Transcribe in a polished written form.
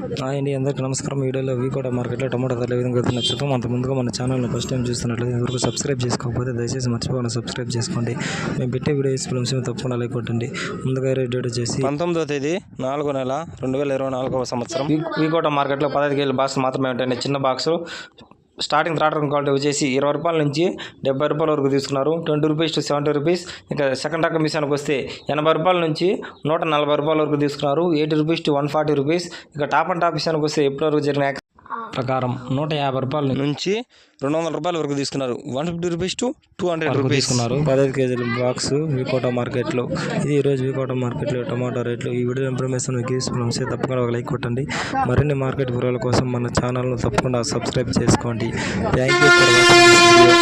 అండి అందరికీ నమస్కారం. వీడియోలో వీకోట మార్కెట్లో టమాటా ధరలు ఏ విధంగా నచ్చుతాం. అంత ముందుగా మన ఛానల్ని ఫస్ట్ టైం చూస్తున్నట్లయితే ఇంతవరకు సబ్స్క్రైబ్ చేసుకోకపోతే దయచేసి మర్చిపోకుండా సబ్స్క్రైబ్ చేసుకోండి. మేము పెట్టే వీడియోస్ ఫిల్మ్స్ తప్పకుండా లైక్ కొట్టండి. ముందుగా రేట్ వచ్చేసి 19వ తేదీ 4వ నెల 2024వ సంవత్సరం వీకోట మార్కెట్లో 15 కేజీల బాక్స్ మాత్రమే ఉంటాయండి. చిన్న బాక్సు స్టార్టింగ్ థర్డ్ రకం క్వాలిటీ వచ్చేసి 20 రూపాయల నుంచి 70 రూపాయల వరకు తీసుకున్నారు. 20 రూపీస్ టు 70 రూపీస్. ఇంకా సెకండ్ రకం విషయానికి వస్తే 80 రూపాయల నుంచి 140 రూపాయల వరకు తీసుకున్నారు. 80 రూపీస్ టు 140 రూపీస్. ఇక టాప్ అండ్ టాప్ విషయానికి వస్తే ఇప్పటివరకు జరిగిన ప్రకారం 150 రూపాయల నుంచి 200 రూపాయల వరకు తీసుకున్నారు. 150 రూపీస్ టు 200 రూపీస్ తీసుకున్నారు. 15 కేజీల బాక్స్ వీకోట మార్కెట్లో. ఇది ఈరోజు వీకోట మార్కెట్లో టమాటా రేట్లు. ఈ వీడియో ఇన్ఫర్మేషన్ మీకు యూస్ఫుల్ తప్పకుండా ఒక లైక్ కొట్టండి. మరిన్ని మార్కెట్ వివరాల కోసం మన ఛానల్ను తప్పకుండా సబ్స్క్రైబ్ చేసుకోండి. Thank you for watching this video.